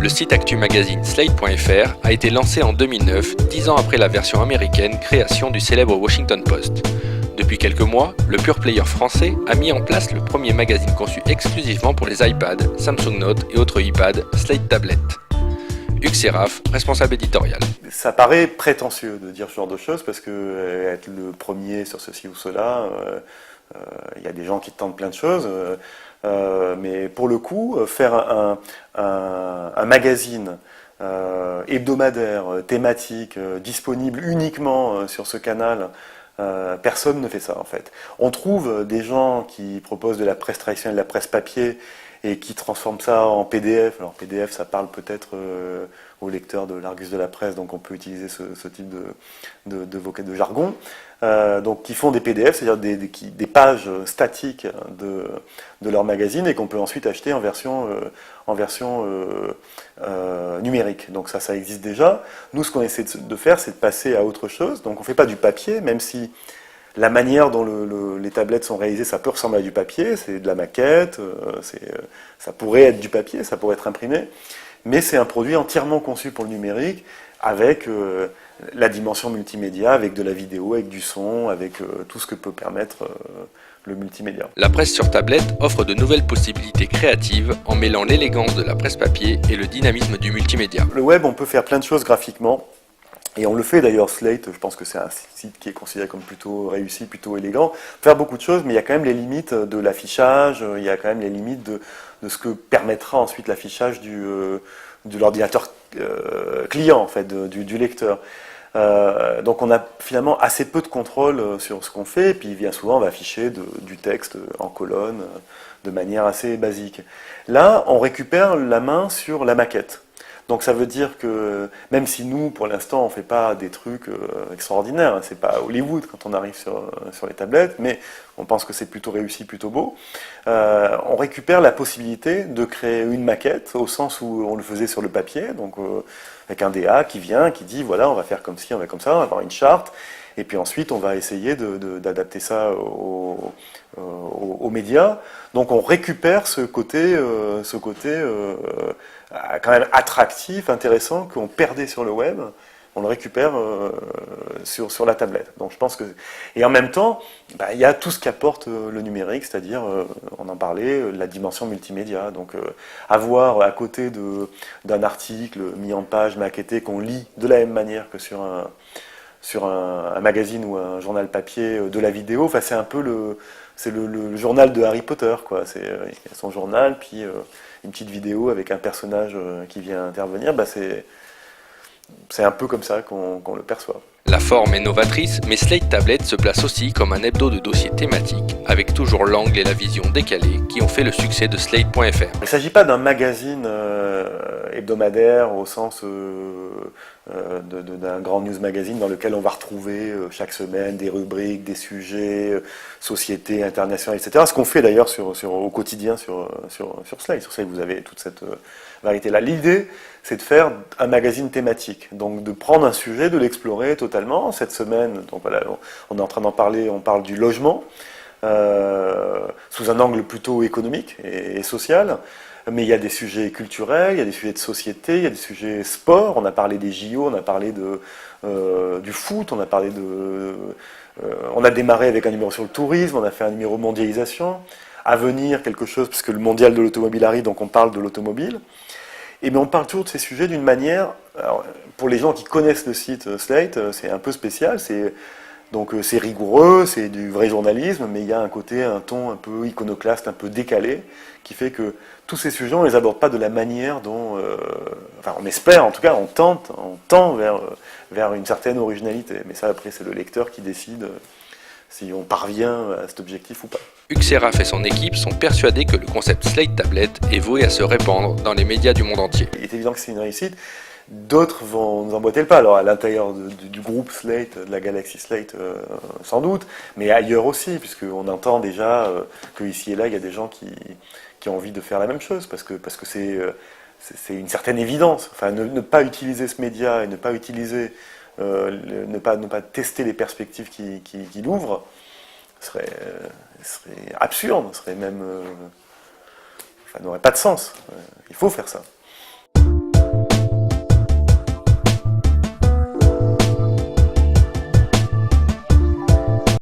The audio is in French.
Le site actu magazine Slate.fr a été lancé en 2009, 10 ans après la version américaine création du célèbre Washington Post. Depuis quelques mois, le pure player français a mis en place le premier magazine conçu exclusivement pour les iPads, Samsung Note et autres iPads, Slate Tablet. Hugues Seraf, responsable éditorial. Ça paraît prétentieux de dire ce genre de choses parce que être le premier sur ceci ou cela, il y a des gens qui tentent plein de choses. Mais pour le coup, faire un magazine hebdomadaire, thématique, disponible uniquement sur ce canal, personne ne fait ça en fait. On trouve des gens qui proposent de la presse traditionnelle, de la presse papier, et qui transforment ça en PDF. Alors PDF, ça parle peut-être aux lecteurs de l'Argus de la presse, donc on peut utiliser ce type de jargon. Donc qui font des PDF, c'est-à-dire des pages statiques de leur magazine et qu'on peut ensuite acheter en version numérique. Donc ça existe déjà. Nous, ce qu'on essaie de faire, c'est de passer à autre chose. Donc on ne fait pas du papier, même si la manière dont les tablettes sont réalisées, ça peut ressembler à du papier, c'est de la maquette, ça pourrait être du papier, ça pourrait être imprimé, mais c'est un produit entièrement conçu pour le numérique, avec la dimension multimédia, avec de la vidéo, avec du son, avec tout ce que peut permettre le multimédia. La presse sur tablette offre de nouvelles possibilités créatives en mêlant l'élégance de la presse papier et le dynamisme du multimédia. Le web, on peut faire plein de choses graphiquement. Et on le fait d'ailleurs, Slate, je pense que c'est un site qui est considéré comme plutôt réussi, plutôt élégant. Faire beaucoup de choses, mais il y a quand même les limites de l'affichage, il y a quand même les limites de ce que permettra ensuite l'affichage de l'ordinateur client, en fait, du lecteur. Donc on a finalement assez peu de contrôle sur ce qu'on fait, et puis bien souvent on va afficher du texte en colonne de manière assez basique. Là, on récupère la main sur la maquette. Donc ça veut dire que, même si nous, pour l'instant, on ne fait pas des trucs extraordinaires, hein, c'est pas Hollywood quand on arrive sur les tablettes, mais on pense que c'est plutôt réussi, plutôt beau, on récupère la possibilité de créer une maquette, au sens où on le faisait sur le papier, donc avec un DA qui vient, qui dit, voilà, on va faire comme ci, on va comme ça, on va avoir une charte, et puis ensuite on va essayer d'adapter ça aux médias. Donc on récupère ce côté quand même attractif, intéressant, qu'on perdait sur le web, on le récupère sur la tablette. Donc je pense que, et en même temps, il y a tout ce qu'apporte le numérique, c'est-à-dire, on en parlait, la dimension multimédia. Donc avoir à côté d'un article mis en page, maquetté, qu'on lit de la même manière que sur un magazine ou un journal papier, de la vidéo, enfin c'est un peu le journal de Harry Potter, quoi. Il y a son journal, puis une petite vidéo avec un personnage qui vient intervenir, c'est un peu comme ça qu'on le perçoit. La forme est novatrice, mais Slate Tablet se place aussi comme un hebdo de dossiers thématiques, avec toujours l'angle et la vision décalée qui ont fait le succès de Slate.fr. Il ne s'agit pas d'un magazine hebdomadaire au sens d'un grand news magazine dans lequel on va retrouver chaque semaine des rubriques, des sujets, société, internationale, etc. Ce qu'on fait d'ailleurs au quotidien sur Slate. Sur Slate, vous avez toute cette variété-là. L'idée, c'est de faire un magazine thématique, donc de prendre un sujet, de l'explorer totalement. Cette semaine, donc voilà, on est en train d'en parler, on parle du logement, sous un angle plutôt économique et social. Mais il y a des sujets culturels, il y a des sujets de société, il y a des sujets sport. On a parlé des JO, on a parlé du foot, on a parlé on a démarré avec un numéro sur le tourisme, on a fait un numéro mondialisation. À venir, quelque chose, puisque le mondial de l'automobile arrive, donc on parle de l'automobile. Et bien on parle toujours de ces sujets d'une manière, alors, pour les gens qui connaissent le site Slate, c'est un peu spécial, donc c'est rigoureux, c'est du vrai journalisme, mais il y a un ton un peu iconoclaste, un peu décalé, qui fait que tous ces sujets, on ne les aborde pas de la manière dont, enfin on espère, en tout cas, on tend vers une certaine originalité. Mais ça, après, c'est le lecteur qui décide si on parvient à cet objectif ou pas. Hugues Seraf et son équipe sont persuadés que le concept Slate Tablet est voué à se répandre dans les médias du monde entier. Il est évident que c'est une réussite. D'autres vont nous emboîter le pas. Alors à l'intérieur du groupe Slate, de la galaxie Slate, sans doute, mais ailleurs aussi, puisqu'on entend déjà qu'ici et là, il y a des gens qui ont envie de faire la même chose, parce que c'est une certaine évidence. Enfin, ne pas utiliser ce média et ne pas utiliser, ne pas tester les perspectives qu'il ouvre, serait absurde, serait même, n'aurait pas de sens. Il faut faire ça.